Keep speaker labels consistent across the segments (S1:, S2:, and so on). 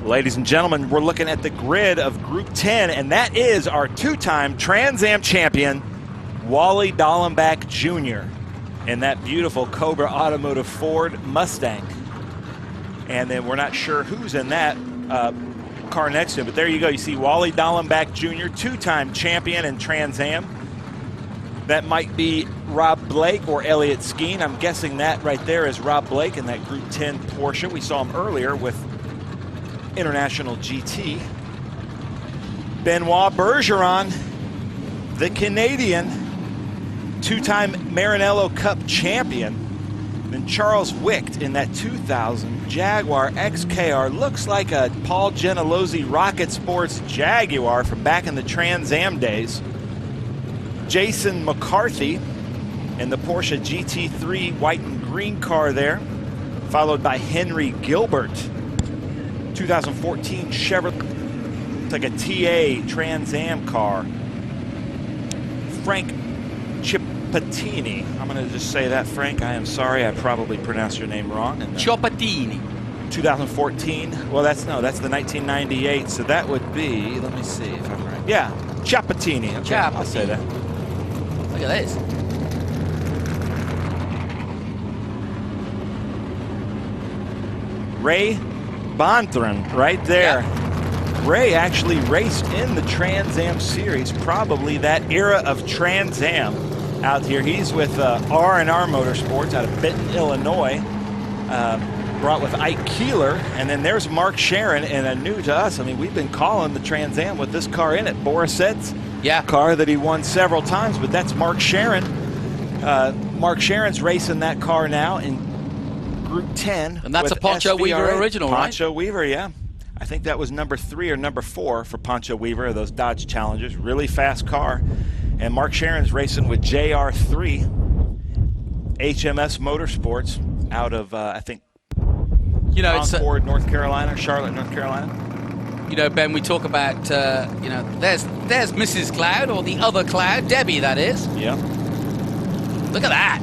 S1: Ladies and gentlemen, we're looking at the grid of Group 10, and that is our two-time Trans Am champion, Wally Dallenbach Jr. in that beautiful Cobra Automotive Ford Mustang. And then we're not sure who's in that car next to him, but there you go. You see Wally Dallenbach Jr., two-time champion in Trans Am. That might be Rob Blake or Elliott Skeen. I'm guessing that right there is Rob Blake in that Group 10 Porsche. We saw him earlier with International GT. Benoit Bergeron, the Canadian, two-time Maranello Cup champion. Then Charles Wicht in that 2000 Jaguar XKR. Looks like a Paul Gentilozzi Rocket Sports Jaguar from back in the Trans Am days. Jason McCarthy in the Porsche GT3 white and green car there, followed by Henry Gilbert. 2014 Chevrolet, it's like a TA Trans Am car. Frank Ciappatini, I'm going to just say that, Frank. I am sorry, I probably pronounced your name wrong.
S2: Ciappatini.
S1: 2014. Well, that's the 1998. So that would be. Let me see if I'm right. Yeah, Ciappatini. Okay, I'll say that.
S2: Look at this.
S1: Ray Bonthran right there.
S2: Yeah.
S1: Ray actually raced in the Trans Am series, probably that era of Trans Am out here. He's with R&R Motorsports out of Benton, Illinois. Brought with Ike Keeler, and then there's Mark Sharon, and a new to us. I mean, we've been calling the Trans Am with this car in it. Borisset's car that he won several times, but that's Mark Sharon. Mark Sharon's racing that car now in Group 10.
S2: And that's a Pancho
S1: SVRA.
S2: Weaver original, right?
S1: Pancho Weaver, yeah. I think that was number 3 or number 4 for Pancho Weaver of those Dodge Challengers. Really fast car. And Mark Sharon's racing with JR3 HMS Motorsports out of, I think, Concord, North Carolina, Charlotte, North Carolina.
S2: You know, Ben, we talk about, there's Mrs. Cloud, or the other Cloud, Debbie, that is.
S1: Yeah.
S2: Look at that.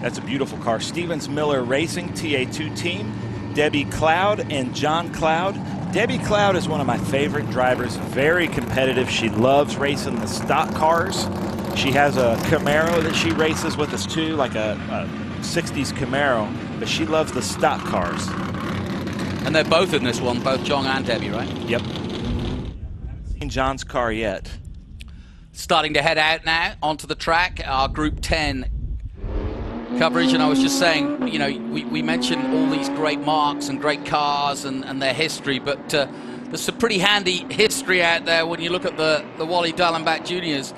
S1: That's a beautiful car. Stevens Miller Racing, TA2 team. Debbie Cloud and John Cloud. Debbie Cloud is one of my favorite drivers. Very competitive. She loves racing the stock cars. She has a Camaro that she races with us too, like a 60s Camaro. But she loves the stock cars.
S2: And they're both in this one, both John and Debbie, right?
S1: Yep. Haven't seen John's car yet.
S2: Starting to head out now onto the track, our Group 10 coverage. And I was just saying, you know, we mentioned all these great marks and great cars and their history, but there's some pretty handy history out there when you look at the Wally Dallenbach Juniors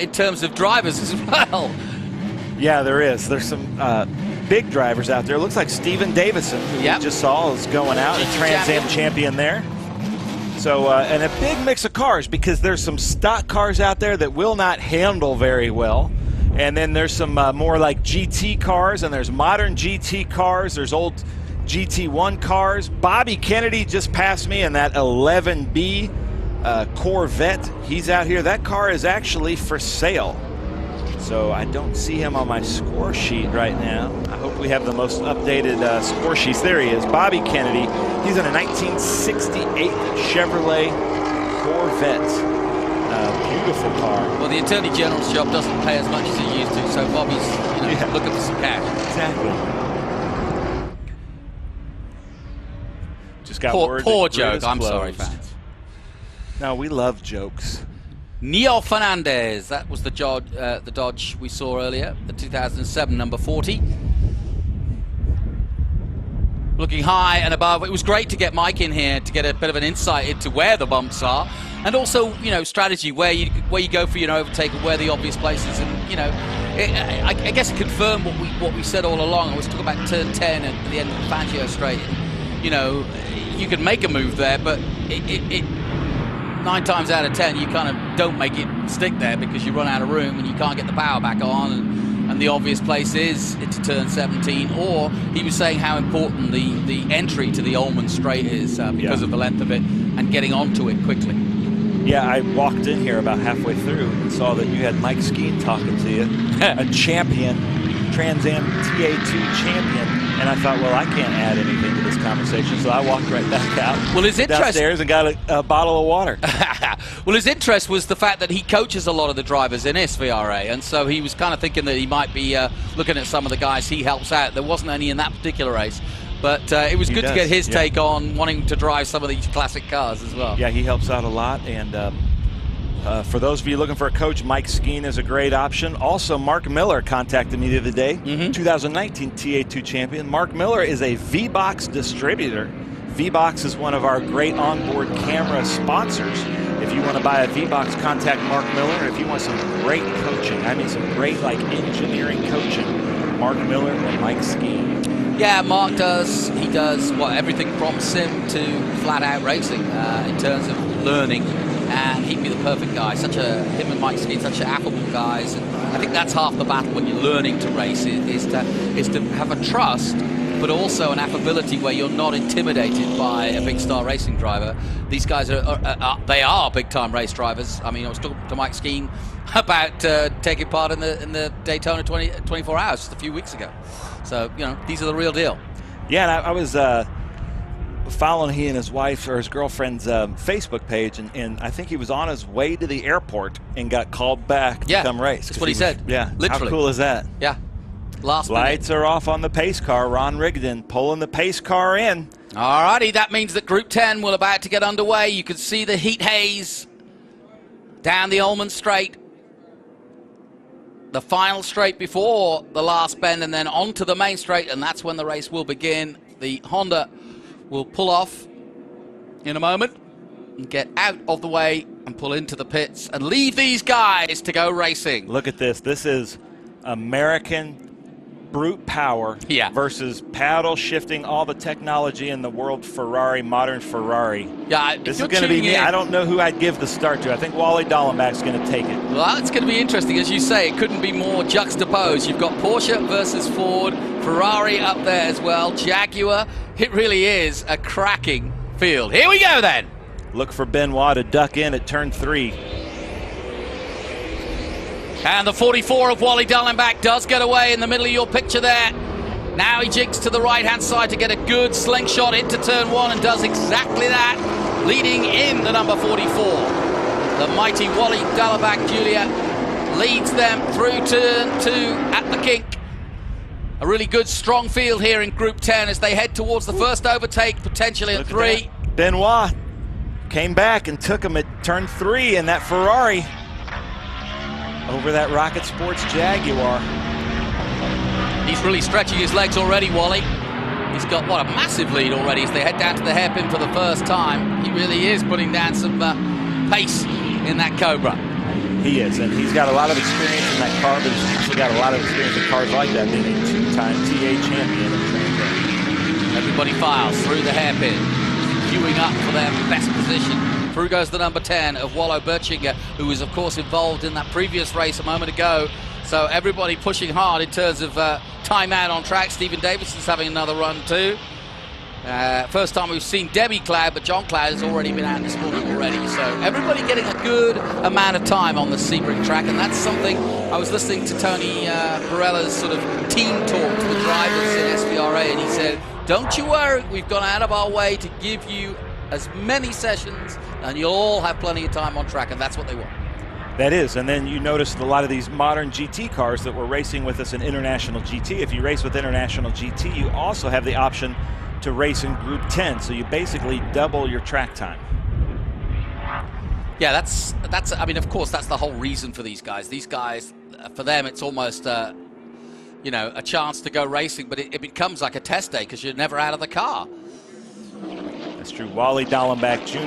S2: in terms of drivers as well.
S1: Yeah, there is. There's some big drivers out there. It looks like Steven Davison, who we just saw, is going out, a Trans Am champion there. So, and a big mix of cars, because there's some stock cars out there that will not handle very well. And then there's some more like GT cars, and there's modern GT cars. There's old GT1 cars. Bobby Kennedy just passed me in that 11B Corvette. He's out here. That car is actually for sale. So I don't see him on my score sheet right now. I hope we have the most updated score sheets. There he is, Bobby Kennedy. He's in a 1968 Chevrolet Corvette. Beautiful car.
S2: Well, the Attorney General's job doesn't pay as much as it used to, so Bobby's looking for some cash.
S1: Exactly. Just got
S2: poor joke. I'm sorry, fans.
S1: No, we love jokes.
S2: Neil Fernandez, that was the Dodge we saw earlier, the 2007 number 40. Looking high and above. It was great to get Mike in here to get a bit of an insight into where the bumps are, and also, you know, strategy, where you go for your overtake and where the obvious places. And you know, I guess it confirmed what we said all along. I was talking about turn 10 at the end of the Fangio straight. You know, you can make a move there, but it 9 times out of 10 you kind of don't make it stick there, because you run out of room and you can't get the power back on, and the obvious place is into turn 17. Or he was saying how important the entry to the Ullman straight is because of the length of it and getting onto it quickly.
S1: Yeah, I walked in here about halfway through and saw that you had Mike Skeen talking to you, a champion, Trans Am TA2 champion, And I thought, well, I can't add anything to this conversation, so I walked right back out.
S2: Well, his interest
S1: downstairs and got a bottle of water.
S2: Well, his interest was the fact that he coaches a lot of the drivers in SVRA, and so he was kind of thinking that he might be looking at some of the guys he helps out. There wasn't any in that particular race, but it was good to get his take on wanting to drive some of these classic cars as well.
S1: Yeah, he helps out a lot, and for those of you looking for a coach, Mike Skeen is a great option. Also, Mark Miller contacted me the other day, 2019 TA2 champion. Mark Miller is a V-Box distributor. V-Box is one of our great onboard camera sponsors. If you want to buy a V-Box, contact Mark Miller. If you want some great coaching, I mean some great engineering coaching, Mark Miller and Mike Skeen.
S2: Yeah, Mark does. He does everything from sim to flat-out racing in terms of learning. And he'd be the perfect guy. Him and Mike Skeen, such affable guys. And I think that's half the battle when you're learning to race is to have a trust, but also an affability where you're not intimidated by a big star racing driver. These guys are big time race drivers. I mean, I was talking to Mike Skeen about taking part in the Daytona 24 Hours just a few weeks ago. So these are the real deal.
S1: Yeah, and I was following he and his wife or his girlfriend's Facebook page, and I think he was on his way to the airport and got called back to come race.
S2: That's what he said.
S1: Yeah,
S2: literally.
S1: How cool is that?
S2: Yeah. Last
S1: lights
S2: minute.
S1: are off on the pace car. Ron Rigdon pulling the pace car in.
S2: Alrighty, that means that Group 10 will about to get underway. You can see the heat haze down the Ullman Straight. The final straight before the last bend, and then onto the main straight, and that's when the race will begin. The Honda will pull off in a moment and get out of the way and pull into the pits and leave these guys to go racing.
S1: Look at this. This is American brute power versus paddle shifting, all the technology in the world Ferrari, modern Ferrari.
S2: Yeah,
S1: this is going to be me. I don't know who I'd give the start to. I think Wally Dallenbach's going to take it.
S2: Well, it's going to be interesting. As you say, it couldn't be more juxtaposed. You've got Porsche versus Ford, Ferrari up there as well, Jaguar. It really is a cracking field. Here we go then.
S1: Look for Benoit to duck in at turn 3.
S2: And the 44 of Wally Dallenbach does get away in the middle of your picture there. Now he jigs to the right-hand side to get a good slingshot into turn 1 and does exactly that, leading in the number 44. The mighty Wally Dallenbach Jr. leads them through turn 2 at the kink. A really good, strong field here in Group 10 as they head towards the first overtake, potentially at 3.
S1: Benoit came back and took him at turn 3 in that Ferrari over that Rocket Sports Jaguar.
S2: He's really stretching his legs already, Wally. He's got, a massive lead already as they head down to the hairpin for the first time. He really is putting down some pace in that Cobra.
S1: He is, and he's got a lot of experience in that car, but he's also got a lot of experience in cars like that, being a 2-time TA champion.
S2: Everybody files through the hairpin, queuing up for their best position. Through goes the number 10 of Wallo Bertschinger, who was, of course, involved in that previous race a moment ago. So everybody pushing hard in terms of time out on track. Stephen Davidson's having another run too. First time we've seen Debbie Cloud, but John Cloud has already been out this morning already. So everybody getting a good amount of time on the Sebring track, and that's something I was listening to Tony Perella's sort of team talk to the drivers in SVRA, and he said, don't you worry, we've gone out of our way to give you as many sessions, and you'll all have plenty of time on track, and that's what they want.
S1: That is, and then you noticed a lot of these modern GT cars that were racing with us in International GT. If you race with International GT, you also have the option to race in Group 10, so you basically double your track time.
S2: Yeah, that's. I mean, of course, that's the whole reason for these guys. These guys, for them, it's almost, a chance to go racing, but it becomes like a test day because you're never out of the car.
S1: That's true. Wally Dallenbach Jr.,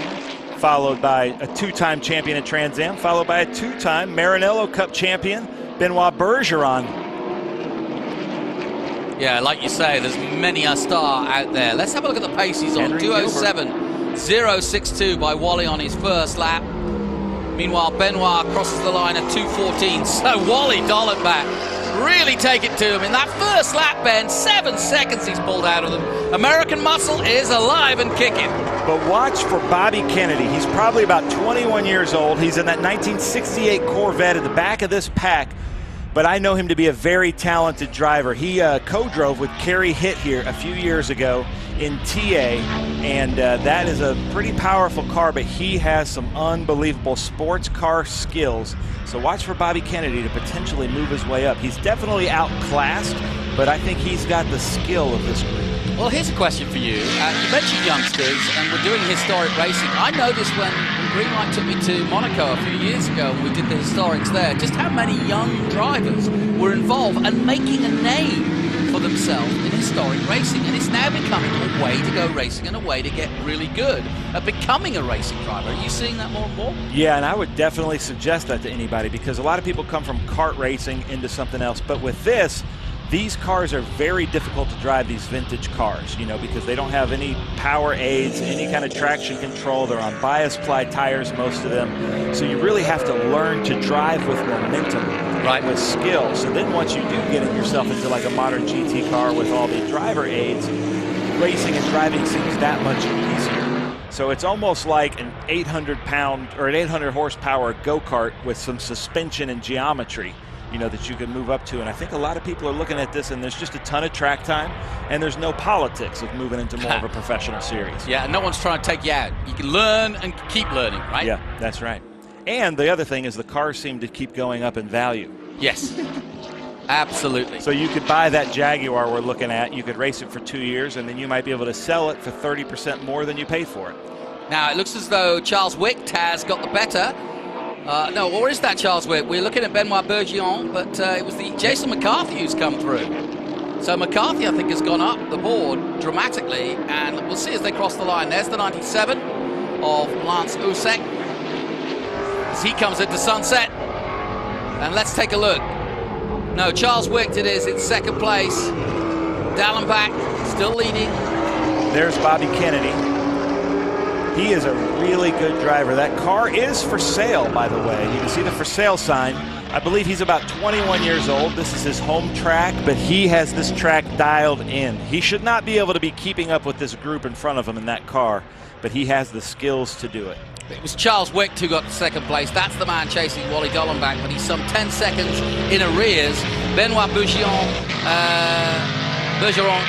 S1: followed by a 2-time champion at Trans Am, followed by a 2-time Maranello Cup champion, Benoit Bergeron.
S2: Yeah, like you say, there's many a star out there. Let's have a look at the pace he's on. 2:07.062 by Wally on his first lap. Meanwhile, Benoit crosses the line at 2:14. So Wally Dallenbach really take it to him. In that first lap, Ben, 7 seconds he's pulled out of them. American muscle is alive and kicking.
S1: But watch for Bobby Kennedy. He's probably about 21 years old. He's in that 1968 Corvette at the back of this pack. but I know him to be a very talented driver. He co-drove with Kerry Hitt here a few years ago in TA, and that is a pretty powerful car, but he has some unbelievable sports car skills. So watch for Bobby Kennedy to potentially move his way up. He's definitely outclassed, but I think he's got the skill of this group.
S2: Well, here's a question for you. You mentioned youngsters, and we're doing historic racing. I noticed when Greenlight took me to Monaco a few years ago, and we did the historics there, just how many young drivers were involved and making a name for themselves in historic racing. And it's now becoming a way to go racing and a way to get really good at becoming a racing driver. Are you seeing that more and more?
S1: Yeah, and I would definitely suggest that to anybody, because a lot of people come from kart racing into something else. But with this, these cars are very difficult to drive, these vintage cars, you know, because they don't have any power aids, any kind of traction control. They're on bias ply tires, most of them. So you really have to learn to drive with momentum, right, with skill. So then once you do get yourself into like a modern GT car with all the driver aids, racing and driving seems that much easier. So it's almost like an 800-pound or an 800 horsepower go-kart with some suspension and geometry, you know, that you can move up to. And I think a lot of people are looking at this, and there's just a ton of track time, and there's no politics of moving into more of a professional series.
S2: Yeah, no one's trying to take you out. You can learn and keep learning, right?
S1: Yeah, that's right. And the other thing is the cars seem to keep going up in value.
S2: Yes, absolutely.
S1: So you could buy that Jaguar we're looking at, you could race it for 2 years, and then you might be able to sell it for 30% more than you paid for it.
S2: Now, it looks as though Charles Wick has got the better. No, or is that Charles Wick? We're looking at Benoit Bergeron, but it was the Jason McCarthy who's come through. So McCarthy, I think, has gone up the board dramatically, and we'll see as they cross the line. There's the 97 of Lance Usek as he comes into Sunset. And let's take a look. No, Charles Wick it is in second place. Dallenbach still leading.
S1: There's Bobby Kennedy. He is a really good driver. That car is for sale, by the way. You can see the for sale sign. I believe he's about 21 years old. This is his home track, but he has this track dialed in. He should not be able to be keeping up with this group in front of him in that car, but he has the skills to do it.
S2: It was Charles Wick who got to second place. That's the man chasing Wally Dallenbach, but he's some 10 seconds in arrears. Benoit Bergeron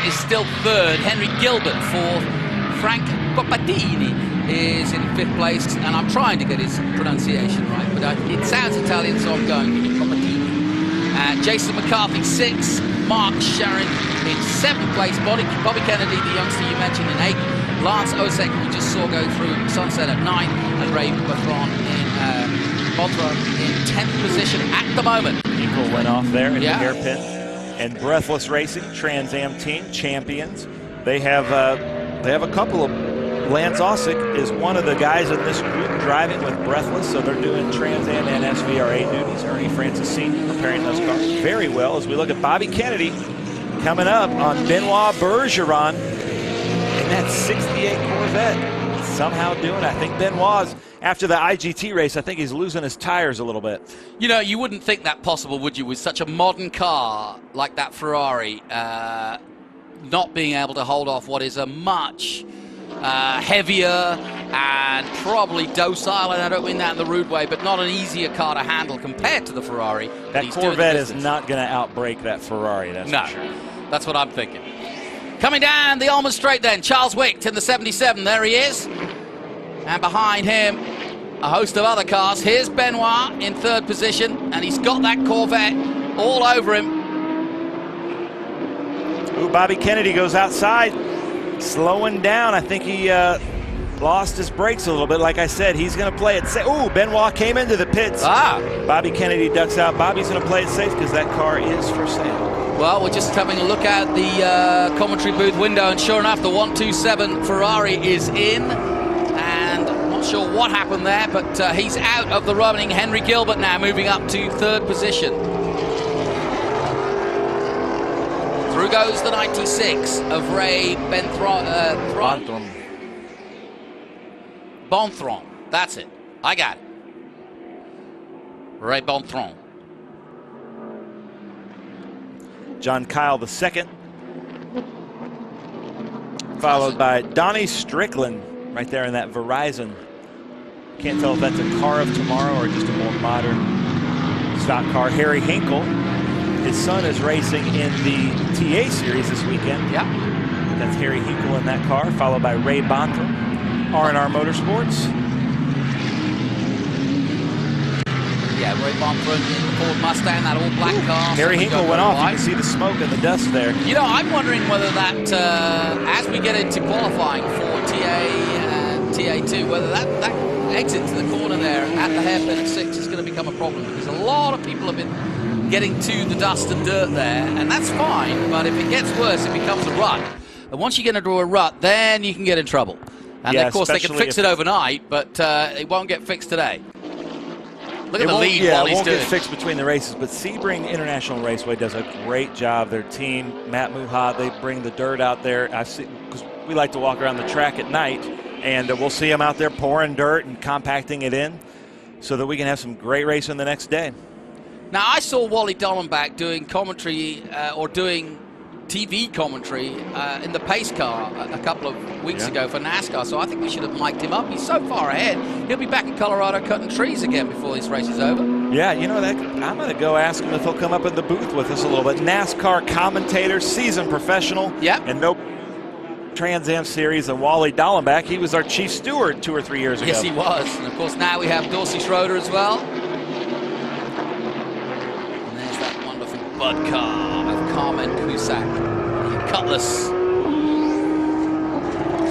S2: is still third. Henry Gilbert fourth. Frank Coppatini is in fifth place, and I'm trying to get his pronunciation right, but it sounds Italian, so I'm going Coppatini. Jason McCarthy sixth. Mark Sharon in seventh place. Bobby Kennedy, the youngster you mentioned, in eighth. Lance Osek, we just saw go through Sunset at 9th, and Ray Bertrand in 10th position at the moment.
S1: Equal went off there in the hairpin. And Breathless Racing, Trans Am team champions. They have a couple of. Lance Osek is one of the guys in this group driving with Breathless, so they're doing Trans Am and SVRA duties. Ernie Francis Sr. preparing those cars very well as we look at Bobby Kennedy coming up on Benoit Bergeron in that 68 Corvette. Somehow doing, I think Benoit's, after the IGT race, I think he's losing his tires a little bit.
S2: You know, you wouldn't think that possible, would you, with such a modern car like that Ferrari not being able to hold off what is a much heavier and probably docile, and I don't mean that in the rude way, but not an easier car to handle compared to the Ferrari.
S1: That Corvette is not going to outbrake that Ferrari, that's for sure.
S2: That's what I'm thinking. Coming down the Almond Straight then, Charles Wick in the 77, there he is. And behind him, a host of other cars. Here's Benoit in third position, and he's got that Corvette all over him.
S1: Ooh, Bobby Kennedy goes outside. Slowing down. I think he lost his brakes a little bit. Like I said, he's going to play it safe. Ooh, Benoit came into the pits. Bobby Kennedy ducks out. Bobby's going to play it safe because that car is for sale.
S2: Well, we're just having a look out the commentary booth window, and sure enough, the 127 Ferrari is in. And not sure what happened there, but he's out of the running. Henry Gilbert now moving up to third position. Through goes the 96 of Ray Bonthron. That's it. I got it. Ray Bonthron.
S1: John Kyle the second. Followed by Donnie Strickland right there in that Verizon. Can't tell if that's a car of tomorrow or just a more modern stock car. Harry Hinkle His son is racing in the TA series this weekend.
S2: Yep.
S1: That's Harry Hinkle in that car, followed by Ray Bontham, R&R Motorsports.
S2: Yeah, Ray Bontham in the Ford Mustang, that all black car.
S1: Harry Hinkle went off. You can see the smoke and the dust there.
S2: You know, I'm wondering whether that, as we get into qualifying for TA2, whether that exit to the corner there at the hairpin at 6 is going to become a problem, because a lot of people have been getting to the dust and dirt there, and that's fine, but if it gets worse, it becomes a rut. And once you get into a rut, then you can get in trouble. And
S1: yeah,
S2: of course, they can fix it overnight, but it won't get fixed today. Look at the lead
S1: Yeah,
S2: while
S1: it
S2: he's
S1: won't
S2: doing.
S1: get fixed between the races, but Sebring International Raceway does a great job. Their team, Matt Muha, they bring the dirt out there. I see, because we like to walk around the track at night, and we'll see them out there pouring dirt and compacting it in so that we can have some great racing the next day.
S2: Now, I saw Wally Dallenbach doing commentary or doing TV commentary in the pace car a couple of weeks ago for NASCAR, so I think we should have mic'd him up. He's so far ahead, he'll be back in Colorado cutting trees again before this race is over.
S1: Yeah, you know, I'm going to go ask him if he'll come up in the booth with us a little bit. NASCAR commentator, seasoned professional, and no Trans Am Series, and Wally Dallenbach. He was our chief steward 2 or 3 years ago.
S2: Yes, he was. And of course, now we have Dorsey Schroeder as well. And there's that wonderful Bud car with Carmen Cusack, the Cutlass.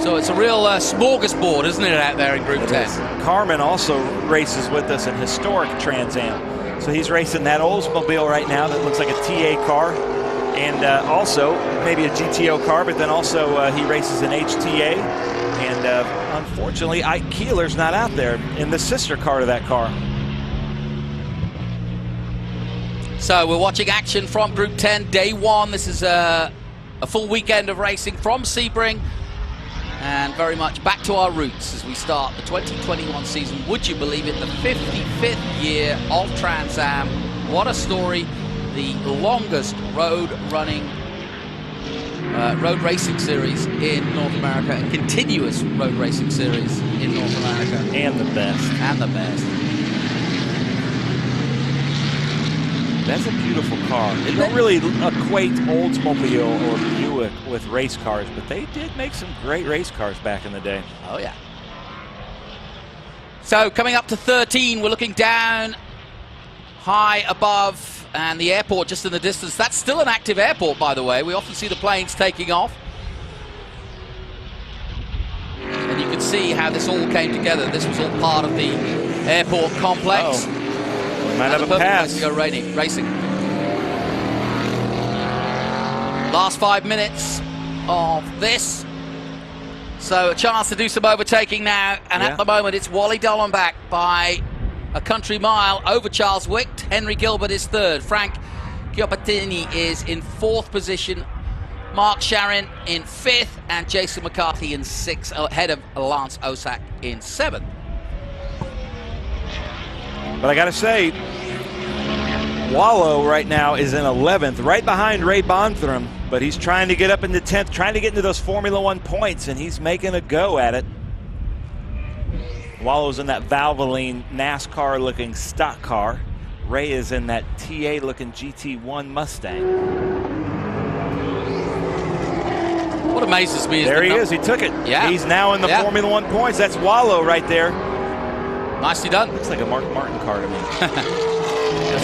S2: So it's a real smorgasbord, isn't it, out there in Group 10?
S1: Carmen also races with us in historic Trans Am. So he's racing that Oldsmobile right now that looks like a TA car. And also maybe a GTO car, but then also he races an HTA. And unfortunately, Ike Keeler's not out there in the sister car to that car.
S2: So we're watching action from Group 10, day 1. This is a full weekend of racing from Sebring. And very much back to our roots as we start the 2021 season. Would you believe it? The 55th year of Trans Am. What a story. The longest road racing series in North America, a continuous road racing series in North America.
S1: And the best.
S2: And the best.
S1: That's a beautiful car. They don't really equate Oldsmobile or Buick with race cars, but they did make some great race cars back in the day.
S2: Oh, yeah. So coming up to 13, we're looking down high above, and the airport just in the distance. That's still an active airport, by the way. We often see the planes taking off. And you can see how this all came together. This was all part of the airport complex.
S1: We might have a pass.
S2: To go racing. Last 5 minutes of this. So a chance to do some overtaking now. And at the moment, it's Wally Dallenbach by a country mile over Charles Wick. Henry Gilbert is 3rd. Frank Chiopatini is in 4th position. Mark Sharon in 5th. And Jason McCarthy in 6th, ahead of Lance Osak in 7th.
S1: But I got to say, Wallow right now is in 11th, right behind Ray Bontham. But he's trying to get up into 10th, trying to get into those Formula One points, and he's making a go at it. Wallow's in that Valvoline NASCAR-looking stock car. Ray is in that TA-looking GT1 Mustang.
S2: What amazes me is
S1: there he is. He took it.
S2: Yeah.
S1: He's now in the Formula One points. That's Wallow right there.
S2: Nicely done.
S1: Looks like a Mark Martin car to me.
S2: A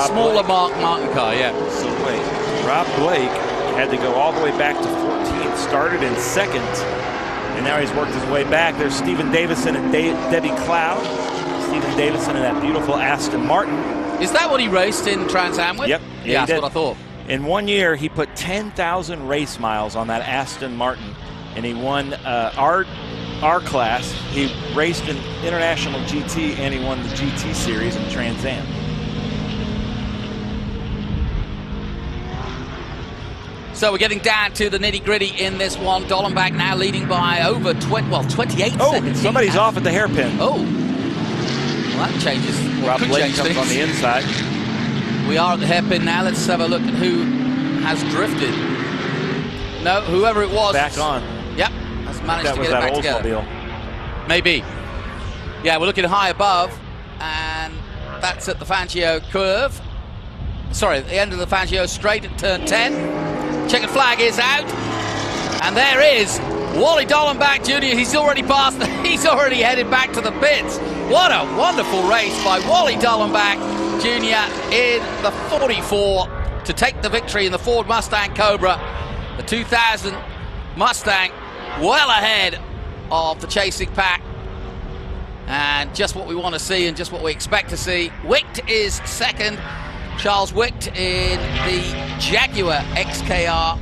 S2: smaller Mark Martin car, yeah.
S1: So wait, Rob Blake had to go all the way back to 14th, started in 2nd, and now he's worked his way back. There's Stephen Davison and Debbie Cloud. Stephen Davison in that beautiful Aston Martin.
S2: Is that what he raced in Trans Am with?
S1: Yep.
S2: Yeah, that's what I thought.
S1: In 1 year, he put 10,000 race miles on that Aston Martin, and he won our class. He raced in International GT, and he won the GT Series in Trans Am.
S2: So we're getting down to the nitty-gritty in this one. Dallenbach now leading by over 28 seconds.
S1: Somebody's off at the hairpin.
S2: Oh. Well, that changes.
S1: Rob Blake comes on the inside.
S2: We are at the hairpin now. Let's have a look at who has drifted. No, whoever it was.
S1: Back on.
S2: Yep. Has managed to get it back together. Maybe. Yeah, we're looking high above, and that's at the Fangio curve. sorry, at the end of the Fangio straight at turn 10. Checkered flag is out. And there is Wally Dollenbach Jr. He's already passed, he's already headed back to the pits. What a wonderful race by Wally Dollenbach Jr. in the 44 to take the victory in the Ford Mustang Cobra. The 2000 Mustang well ahead of the chasing pack. And just what we want to see and just what we expect to see. Wicht is second. Charles Wicht in the Jaguar XKR.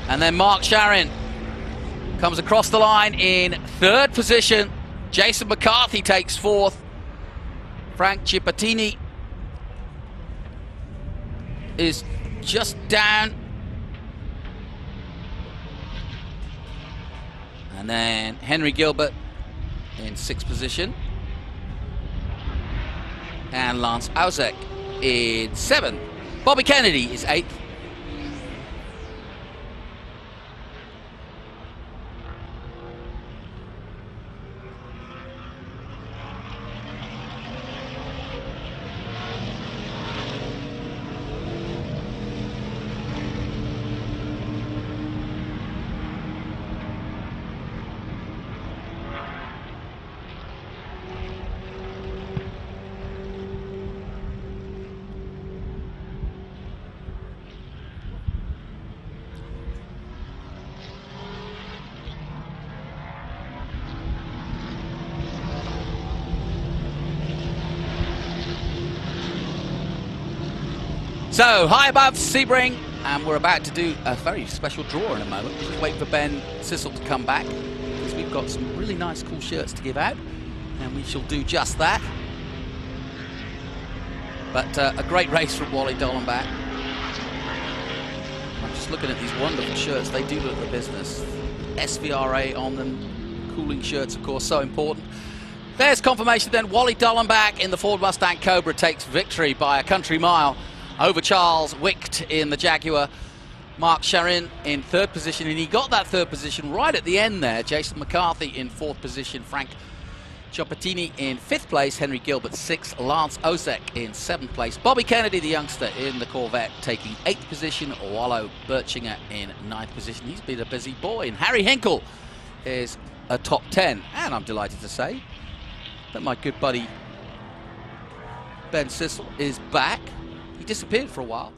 S2: And then Mark Sharon comes across the line in third position. Jason McCarthy takes fourth. Frank Ciappatini is just down. And then Henry Gilbert in sixth position. And Lance Auzek in seventh. Bobby Kennedy is eighth. So, high above Sebring, and we're about to do a very special draw in a moment. Just wait for Ben Sissel to come back, because we've got some really nice, cool shirts to give out, and we shall do just that. But a great race from Wally Dollenbach. I'm just looking at these wonderful shirts. They do look the business. SVRA on them. Cooling shirts, of course, so important. There's confirmation then. Wally Dollenbach in the Ford Mustang Cobra takes victory by a country mile over Charles Wicht in the Jaguar. Mark Sharin in third position, and he got that third position right at the end there. Jason McCarthy in fourth position, Frank Ciappatini in fifth place, Henry Gilbert sixth, Lance Auzek in seventh place, Bobby Kennedy, the youngster, in the Corvette taking eighth position, Wallo Birchinger in ninth position. He's been a busy boy, and Harry Hinkle is a top 10, and I'm delighted to say that my good buddy Ben Sissel is back. He disappeared for a while.